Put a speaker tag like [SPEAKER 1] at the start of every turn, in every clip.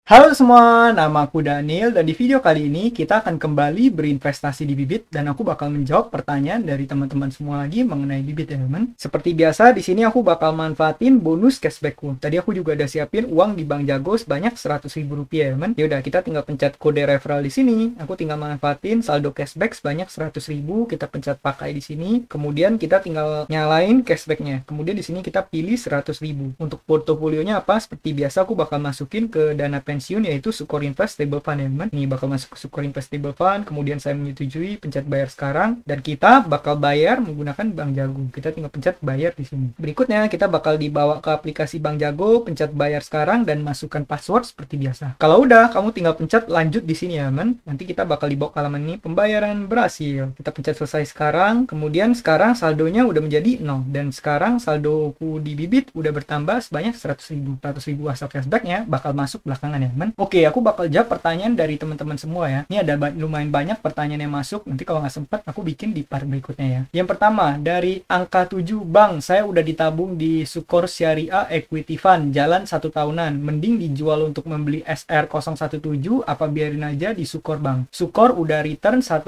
[SPEAKER 1] Halo semua, nama aku Daniel dan di video kali ini kita akan kembali berinvestasi di bibit dan aku bakal menjawab pertanyaan dari teman-teman semua lagi mengenai bibit ya teman. Seperti biasa di sini aku bakal manfaatin bonus cashbackku. Tadi aku juga udah siapin uang di Bank Jago sebanyak Rp100.000 ya teman. Yaudah kita tinggal pencet kode referral di sini. Aku tinggal manfaatin saldo cashback sebanyak Rp100.000. Kita pencet pakai di sini. Kemudian kita tinggal nyalain cashbacknya. Kemudian di sini kita pilih Rp100.000. Untuk portofolionya apa? Seperti biasa aku bakal masukin ke dana pensiun yaitu Sukor Invest Stable Fund ya teman. Ini bakal masuk ke Sukor Invest Stable Fund, kemudian saya menyetujui, pencet bayar sekarang dan kita bakal bayar menggunakan Bank Jago. Kita tinggal pencet bayar di sini. Berikutnya kita bakal dibawa ke aplikasi Bank Jago, pencet bayar sekarang dan masukkan password seperti biasa. Kalau udah, kamu tinggal pencet lanjut di sini ya teman. Nanti kita bakal dibawa ke halaman ini pembayaran berhasil. Kita pencet selesai sekarang, kemudian sekarang saldonya udah menjadi 0 dan sekarang saldoku di bibit udah bertambah sebanyak Rp100.000. Rp100.000 asal cashbacknya bakal masuk belakangan ya teman. Oke, aku bakal jawab pertanyaan dari teman-teman semua ya. Ini ada lumayan banyak pertanyaan yang masuk. Nanti kalau nggak sempat aku bikin di part berikutnya ya. Yang pertama dari angka 7, Bang, saya udah ditabung di Sukor Syariah Equity Fund jalan 1 tahunan. Mending dijual untuk membeli SR017 apa biarin aja di Sukor, Bang? Sukor udah return 1,9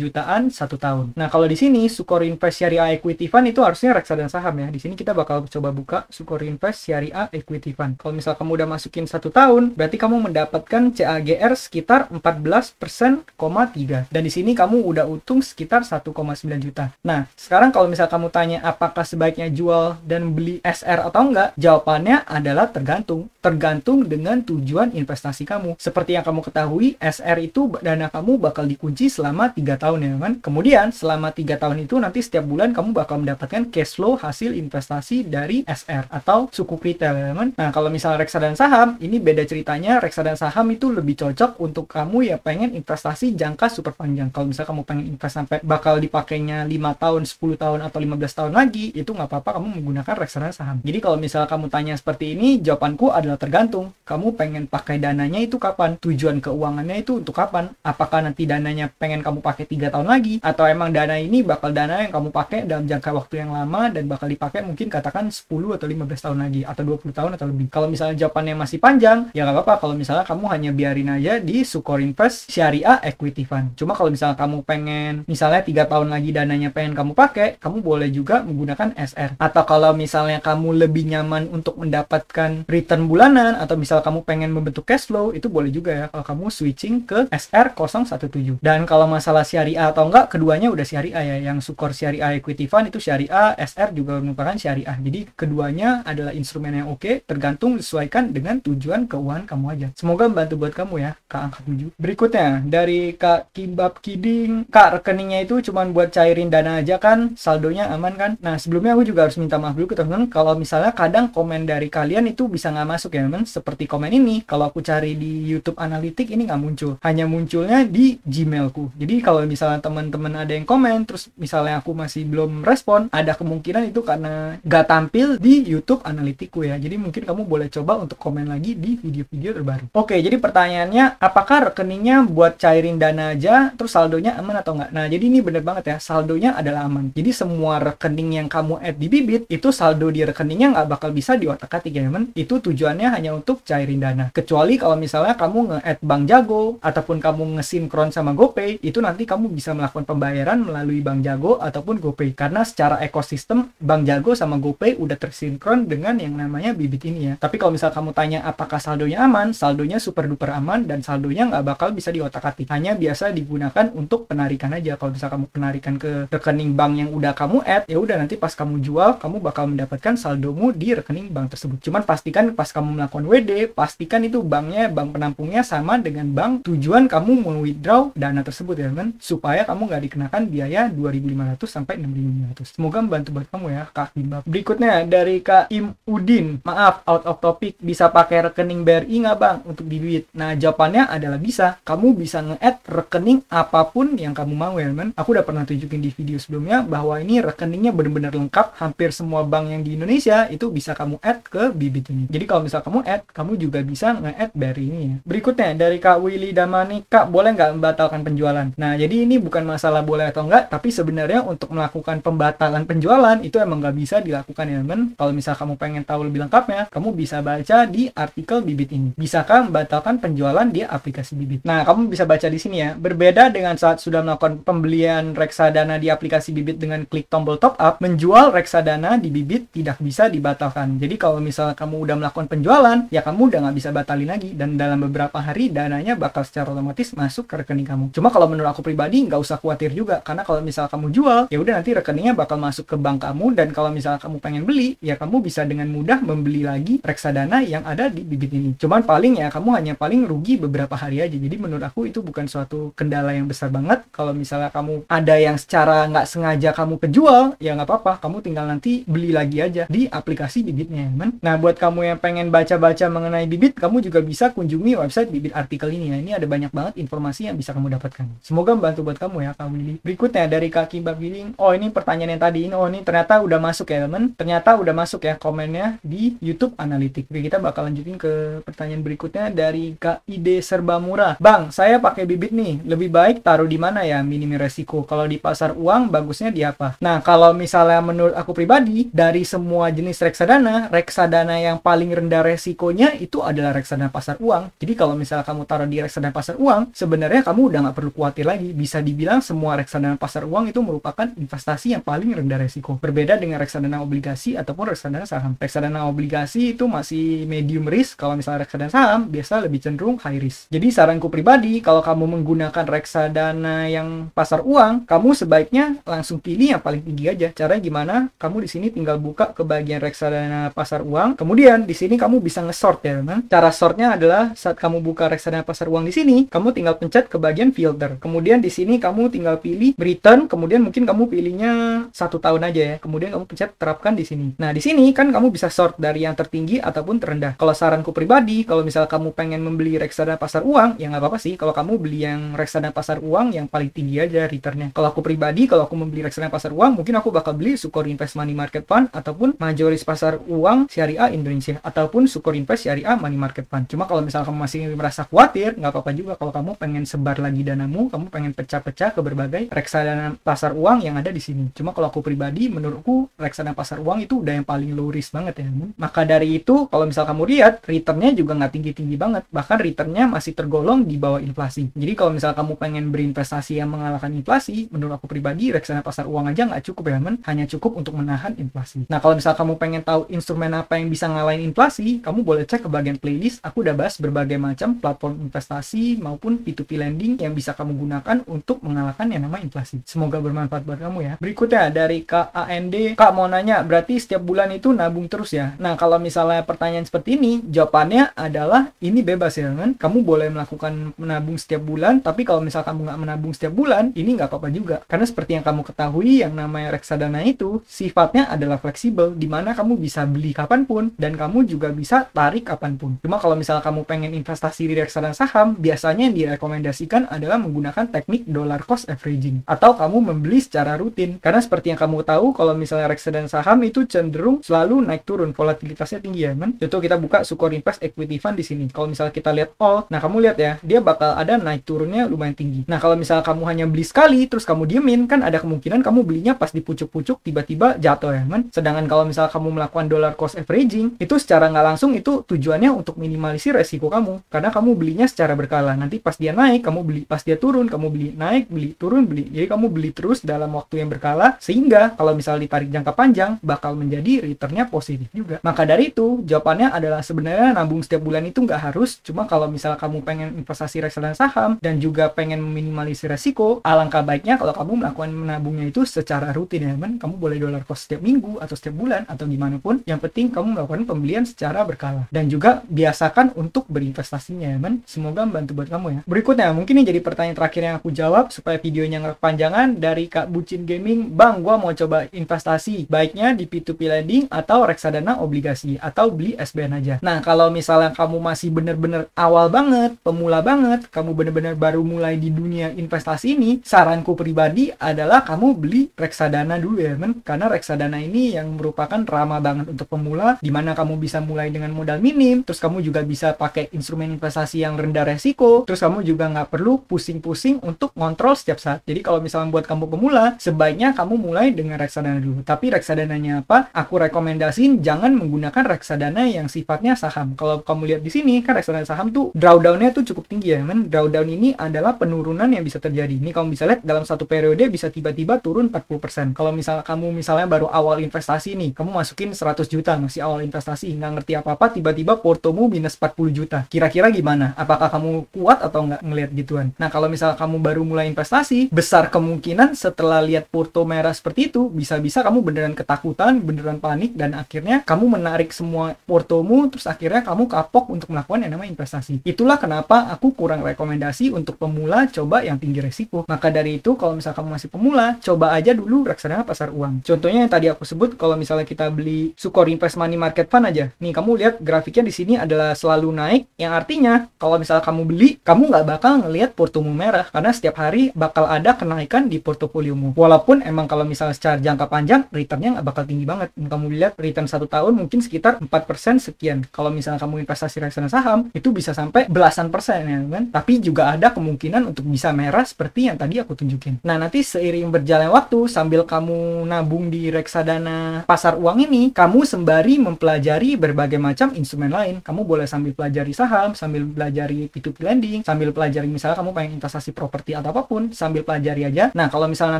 [SPEAKER 1] jutaan 1 tahun. Nah, kalau di sini Sukor Invest Syariah Equity Fund itu harusnya reksadana saham ya. Di sini kita bakal coba buka Sukor Invest Syariah Equity Fund. Kalau misal kamu udah masukin 1 tahun, berarti kamu mendapatkan CAGR sekitar 14%,3. Dan di sini kamu udah untung sekitar 1,9 juta. Nah, sekarang kalau misal kamu tanya apakah sebaiknya jual dan beli SR atau enggak, jawabannya adalah tergantung. Tergantung dengan tujuan investasi kamu. Seperti yang kamu ketahui, SR itu dana kamu bakal dikunci selama 3 tahun ya kan? Kemudian selama 3 tahun itu nanti setiap bulan kamu bakal mendapatkan cash flow hasil investasi dari SR atau sukuk retail ya kan? Nah, kalau misalnya reksadana saham, ini beda ceritanya. Reksadana saham itu lebih cocok untuk kamu ya pengen investasi jangka super panjang. Kalau misalnya kamu pengen invest sampai bakal dipakainya 5 tahun, 10 tahun, atau 15 tahun lagi, itu nggak apa-apa kamu menggunakan reksadana saham. Jadi kalau misalnya kamu tanya seperti ini, jawabanku adalah tergantung. Kamu pengen pakai dananya itu kapan? Tujuan keuangannya itu untuk kapan? Apakah nanti dananya pengen kamu pakai 3 tahun lagi? Atau emang dana ini bakal dana yang kamu pakai dalam jangka waktu yang lama dan bakal dipakai mungkin katakan 10 atau 15 tahun lagi, atau 20 tahun atau lebih. Kalau misalnya jawabannya masih panjang, ya nggak apa-apa. Kalau misalnya kamu hanya biarin aja di Sukor Invest Syariah Equity Fund. Cuma kalau misalnya kamu pengen, misalnya 3 tahun lagi dananya pengen kamu pakai, kamu boleh juga menggunakan SR. Atau kalau misalnya kamu lebih nyaman untuk mendapatkan return bulanan, atau misal kamu pengen membentuk cash flow, itu boleh juga ya kalau kamu switching ke SR017. Dan kalau masalah syariah atau enggak, keduanya udah syariah ya. Yang Sukor Syariah Equity Fund itu syariah, SR juga merupakan syariah. Jadi keduanya adalah instrumen yang oke, tergantung disesuaikan dengan tujuan keuangan kamu aja. Semoga membantu buat kamu ya, Kak angka 7. Berikutnya, dari Kak Kibab Kiding. Kak, rekeningnya itu cuma buat cairin dana aja kan? Saldonya aman kan? Nah, sebelumnya aku juga harus minta maaf dulu ke teman-teman kalau misalnya kadang komen dari kalian itu bisa nggak masuk ya teman. Seperti komen ini, kalau aku cari di YouTube Analytics ini nggak muncul. Hanya munculnya di Gmailku. Jadi kalau misalnya teman-teman ada yang komen, terus misalnya aku masih belum respon, ada kemungkinan itu karena nggak tampil di YouTube Analyticsku ya. Jadi mungkin kamu boleh coba untuk komen lagi di video-video terbaru. Oke, jadi pertanyaannya, apakah rekeningnya buat cairin dana aja, terus saldonya aman atau enggak? Nah, jadi ini bener banget ya, saldonya adalah aman. Jadi semua rekening yang kamu add di bibit, itu saldo di rekeningnya nggak bakal bisa diotak-atik ya, teman. Itu tujuannya hanya untuk cairin dana. Kecuali kalau misalnya kamu nge-add Bank Jago, ataupun kamu nge-sinkron sama GoPay, itu nanti kamu bisa melakukan pembayaran melalui Bank Jago ataupun GoPay. Karena secara ekosistem, Bank Jago sama GoPay udah tersinkron dengan yang namanya bibit ini ya. Tapi kalau misal kamu tanya apakah saldonya aman, saldonya super duper aman dan saldonya nggak bakal bisa diotak-atik. Hanya biasa digunakan untuk penarikan aja. Kalau misal kamu penarikan ke rekening bank yang udah kamu add, ya udah nanti pas kamu jual, kamu bakal mendapatkan saldomu di rekening bank tersebut. Cuman pastikan pas kamu melakukan WD, pastikan itu banknya, bank penampungnya sama dengan bank tujuan kamu mau withdraw dana tersebut ya kan, supaya kamu nggak dikenakan biaya 2.500 sampai 6.500. Semoga membantu buat kamu ya, Kak Bimbab. Berikutnya dari Kak Im Udin. Maaf, out of topic, bisa pakai rekening BRI nggak bang untuk di bibit? Nah, jawabannya adalah bisa. Kamu bisa nge-add rekening apapun yang kamu mau ya teman. Aku udah pernah tunjukin di video sebelumnya bahwa ini rekeningnya benar-benar lengkap. Hampir semua bank yang di Indonesia itu bisa kamu add ke bibit ini. Jadi kalau misal kamu add, kamu juga bisa nge-add BRI ini ya. Berikutnya dari Kak Willy Damani. Kak, boleh nggak membatalkan penjualan? Nah, jadi ini bukan masalah boleh atau enggak, tapi sebenarnya untuk melakukan pembatalan penjualan itu emang nggak bisa dilakukan ya teman. Kalau misal kamu pengen tahu lebih lengkapnya, kamu bisa baca di artikel bibit ini. Bisakah membatalkan penjualan di aplikasi Bibit? Nah, kamu bisa baca di sini ya. Berbeda dengan saat sudah melakukan pembelian reksadana di aplikasi Bibit dengan klik tombol top up, menjual reksadana di Bibit tidak bisa dibatalkan. Jadi kalau misalnya kamu udah melakukan penjualan, ya kamu udah nggak bisa batalin lagi, dan dalam beberapa hari dananya bakal secara otomatis masuk ke rekening kamu. Cuma kalau menurut aku pribadi nggak usah khawatir juga, karena kalau misalnya kamu jual, ya udah nanti rekeningnya bakal masuk ke bank kamu, dan kalau misalnya kamu pengen beli, ya kamu bisa dengan mudah membeli lagi reksadana yang ada di Bibit ini. Cuman paling ya kamu hanya paling rugi beberapa hari aja. Jadi menurut aku itu bukan suatu kendala yang besar banget. Kalau misalnya kamu ada yang secara nggak sengaja kamu kejual, ya nggak apa-apa, kamu tinggal nanti beli lagi aja di aplikasi Bibitnya, teman. Nah, buat kamu yang pengen baca-baca mengenai Bibit, kamu juga bisa kunjungi website Bibit artikel ini ya. Ini ada banyak banget informasi yang bisa kamu dapatkan. Semoga membantu buat kamu ya, Kak Willy. Berikutnya dari Kak Kimbab Giling. Oh, ini pertanyaan yang tadi ini. Oh, ini ternyata udah masuk ya, teman. Ternyata udah masuk ya komennya di YouTube Analytics. Oke, kita bakal lanjutin ke pertanyaan berikutnya dari Kak Ide Serba Murah. Bang, saya pakai Bibit nih. Lebih baik taruh di mana ya minim resiko? Kalau di pasar uang bagusnya di apa? Nah, kalau misalnya menurut aku pribadi, dari semua jenis reksadana yang paling rendah resikonya itu adalah reksadana pasar uang. Jadi kalau misalnya kamu taruh di reksadana pasar uang, sebenarnya kamu udah nggak perlu khawatir lagi. Bisa dibilang semua reksadana pasar uang itu merupakan investasi yang paling rendah resiko. Berbeda dengan reksadana obligasi ataupun reksadana saham. Reksadana obligasi itu masih medium risk. Kalau misalnya reksadana saham, biasa lebih cenderung high risk. Jadi saranku pribadi, kalau kamu menggunakan reksadana yang pasar uang, kamu sebaiknya langsung pilih yang paling tinggi aja. Caranya gimana? Kamu di sini tinggal buka ke bagian reksadana pasar uang. Kemudian di sini kamu bisa nge-sort ya, teman. Cara sortnya adalah saat kamu buka reksadana pasar uang di sini, kamu tinggal pencet ke bagian filter. Kemudian di sini kamu tinggal pilih return. Kemudian mungkin kamu pilihnya 1 tahun aja ya. Kemudian kamu pencet terapkan di sini. Nah, di sini kan kamu bisa sort dari yang tertinggi ataupun terendah. Kalau saranku pribadi, kalau misal kamu pengen membeli reksadana pasar uang, ya nggak apa-apa sih. Kalau kamu beli yang reksadana pasar uang yang paling tinggi aja returnnya. Kalau aku pribadi, kalau aku membeli reksadana pasar uang, mungkin aku bakal beli Sukor Invest Money Market Fund ataupun Majoris Pasar Uang Syariah Indonesia ataupun Sukor Invest Syariah Money Market Fund. Cuma kalau misalnya kamu masih merasa khawatir, nggak apa-apa juga kalau kamu pengen sebar lagi danamu, kamu pengen pecah-pecah ke berbagai reksadana pasar uang yang ada di sini. Cuma kalau aku pribadi, menurutku reksadana pasar uang itu udah yang paling low risk banget ya. Maka dari itu, kalau misal kamu lihat, returnnya juga nggak tinggi-tinggi banget. Bahkan returnnya masih tergolong di bawah inflasi. Jadi kalau misal kamu pengen berinvestasi yang mengalahkan inflasi, menurut aku pribadi, reksadana pasar uang aja nggak cukup ya, hanya cukup untuk menahan inflasi. Nah, kalau misal kamu pengen tahu instrumen apa yang bisa ngalahin inflasi, kamu boleh cek ke bagian playlist. Aku udah bahas berbagai macam platform investasi maupun P2P lending yang bisa kamu gunakan untuk mengalahkan yang namanya inflasi. Semoga bermanfaat buat kamu ya. Berikutnya dari Kak AND. Kak mau nanya, berarti setiap bulan itu nabung terus ya? Nah, kalau misalnya pertanyaan seperti ini, jawabannya adalah ini bebas ya, kan? Kamu boleh melakukan menabung setiap bulan, tapi kalau misal kamu nggak menabung setiap bulan, ini nggak apa-apa juga. Karena seperti yang kamu ketahui, yang namanya reksadana itu sifatnya adalah fleksibel, di mana kamu bisa beli kapanpun, dan kamu juga bisa tarik kapanpun. Cuma kalau misalnya kamu pengen investasi di reksadana saham, biasanya yang direkomendasikan adalah menggunakan teknik dollar cost averaging, atau kamu membeli secara rutin. Karena seperti yang kamu tahu, kalau misalnya reksadana saham itu cenderung selalu naik turun, volatilitasnya tinggi ya, men. Contoh kita buka Sukor Invest Equity Fund di sini. Kalau misalnya kita lihat all, nah kamu lihat ya, dia bakal ada naik turunnya lumayan tinggi. Nah, kalau misalnya kamu hanya beli sekali, terus kamu diemin, kan ada kemungkinan kamu belinya pas di pucuk-pucuk tiba-tiba jatuh ya, men. Sedangkan kalau misalnya kamu melakukan dollar cost averaging, itu secara nggak langsung itu tujuannya untuk minimalisir resiko kamu. Karena kamu belinya secara berkala. Nanti pas dia naik, kamu beli. Pas dia turun, kamu beli. Naik, beli. Turun, beli. Jadi kamu beli terus dalam waktu yang berkala, sehingga kalau misalnya ditarik jangka panjang, bakal menjadi returnnya positif juga. Maka dari itu, jawabannya adalah sebenarnya nabung setiap bulan itu nggak harus. Cuma kalau misalnya kamu pengen investasi reksadana saham, dan juga pengen meminimalisir resiko, alangkah baiknya kalau kamu melakukan menabungnya itu secara rutin ya, men. Kamu boleh dollar cost setiap minggu, atau setiap bulan, atau gimana pun. Yang penting kamu melakukan pembelian secara berkala. Dan juga biasakan untuk berinvestasinya ya, men. Semoga membantu buat kamu ya. Berikutnya, mungkin ini jadi pertanyaan terakhir yang aku jawab supaya videonya nggak kepanjangan, dari Kak Bucin Gaming. Bang, gua mau coba investasi, baiknya di P2P lending atau reksadana obligasi, atau beli SBN aja. Nah, kalau misalnya kamu masih bener-bener awal banget, pemula banget, kamu bener-bener baru mulai di dunia investasi ini, saranku pribadi adalah kamu beli reksadana dulu ya, men. Karena reksadana ini yang merupakan ramah banget untuk pemula, dimana kamu bisa mulai dengan modal minim, terus kamu juga bisa pakai instrumen investasi yang rendah resiko, terus kamu juga nggak perlu pusing-pusing untuk ngontrol setiap saat. Jadi kalau misalnya buat kamu pemula, sebaiknya kamu mulai dengan reksadana dulu. Tapi reksadananya apa? Aku rekomendasiin jangan menggunakan reksadana yang sifatnya saham. Kalau kamu lihat di sini, kan reksadana saham tuh drawdown-nya tuh cukup tinggi ya, men. Drawdown ini adalah penurunan yang bisa terjadi. Ini kamu bisa lihat dalam satu periode bisa tiba-tiba turun 40%. Kalau kamu misalnya baru awal investasi nih, kamu masukin 100 juta, masih awal investasi, nggak ngerti apa-apa, tiba-tiba portomu minus 40 juta. Kira-kira gimana? Apakah kamu kuat atau nggak ngelihat gituan? Nah, kalau misalnya kamu baru mulai investasi, besar kemungkinan setelah lihat porto merah seperti itu, bisa-bisa kamu beneran ketakutan, beneran panik, dan akhirnya kamu menarik semua portomu, terus akhirnya kamu kapok untuk melakukan yang namanya investasi. Itulah kenapa aku kurang rekomendasi untuk pemula coba yang tinggi resiko. Maka dari itu, kalau misalnya kamu masih pemula, coba aja dulu reksadana pasar uang. Contohnya yang tadi aku sebut, kalau misalnya kita beli Sukor Invest Money Market Fund aja. Nih, kamu lihat grafiknya di sini adalah selalu naik, yang artinya kalau misalnya kamu beli, kamu nggak bakal ngelihat portomu merah, karena setiap hari bakal ada kenaikan di portofoliomu. Walaupun emang kalau misalnya secara jangka panjang, returnnya nggak bakal tinggi banget. Kamu lihat return 1 tahun mungkin sekitar 4% sekian. Kalau misalnya kamu investasi reksadana saham, itu bisa sampai belasan persen ya kan. Tapi juga ada kemungkinan untuk bisa merah seperti yang tadi aku tunjukin. Nah, nanti seiring berjalan waktu, sambil kamu nabung di reksadana pasar uang ini, kamu sembari mempelajari berbagai macam instrumen lain. Kamu boleh sambil pelajari saham, sambil pelajari P2P lending, sambil pelajari misalnya kamu pengen investasi properti atau apapun, sambil pelajari aja. Nah, kalau misalnya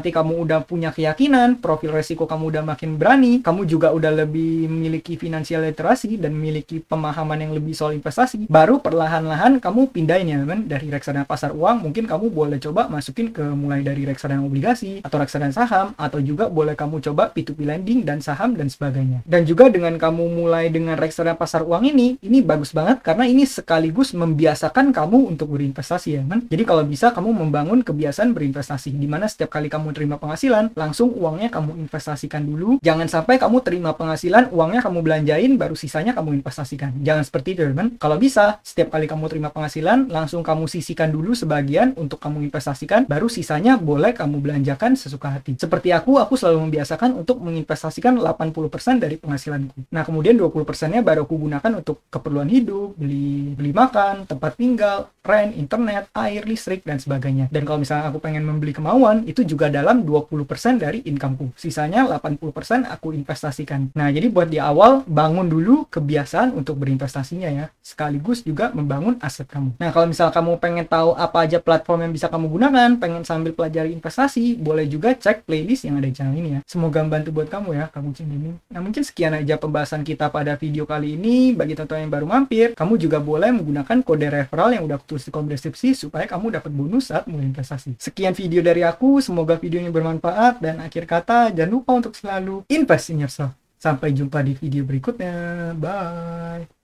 [SPEAKER 1] nanti kamu udah punya keyakinan, profil resiko kamu udah makin berani, kamu juga udah lebih memiliki financial literasi dan memiliki pemahaman yang lebih soal investasi, baru perlahan-lahan kamu pindahin ya kan, dari reksadana pasar uang, mungkin kamu boleh coba masukin ke mulai dari reksadana obligasi atau reksadana saham, atau juga boleh kamu coba P2P lending dan saham dan sebagainya. Dan juga dengan kamu mulai dengan reksadana pasar uang ini bagus banget karena ini sekaligus membiasakan kamu untuk berinvestasi ya kan. Jadi kalau bisa kamu membangun kebiasaan berinvestasi, di mana setiap kali kamu terima penghasilan, langsung uangnya kamu investasikan dulu. Jangan sampai kamu terima penghasilan, uangnya kamu belanjain, baru sisanya kamu investasikan. Jangan seperti itu kan. Kalau bisa, setiap kali kamu terima penghasilan, langsung kamu sisihkan dulu sebagian untuk kamu investasikan, baru sisanya boleh kamu belanjakan sesuka hati. Seperti aku selalu membiasakan untuk menginvestasikan 80% dari penghasilanku. Nah, kemudian 20%-nya baru aku gunakan untuk keperluan hidup, beli makan, tempat tinggal, rent, internet, air, listrik, dan sebagainya. Dan kalau misalnya aku pengen membeli kemauan, itu juga dalam 20% dari incomeku. Sisanya 80% aku investasikan. Nah, jadi buat di awal, bangun dulu kebiasaan untuk berinvestasinya ya. Sekaligus juga membangun aset kamu. Nah, kalau misalnya kamu pengen tahu apa aja platform yang bisa kamu gunakan, pengen sambil pelajari investasi, boleh juga cek playlist yang ada di channel ini ya. Semoga membantu buat kamu ya, kamu ini. Nah, mungkin sekian aja pembahasan kita pada video kali ini. Bagi teman-teman yang baru mampir, kamu juga boleh menggunakan kode referral yang udah aku tulis di kolom deskripsi supaya kamu dapat bonus saat mulai investasi. Sekian video dari aku, semoga videonya bermanfaat, dan akhir kata jangan lupa untuk selalu invest in yourself. Sampai jumpa di video berikutnya. Bye.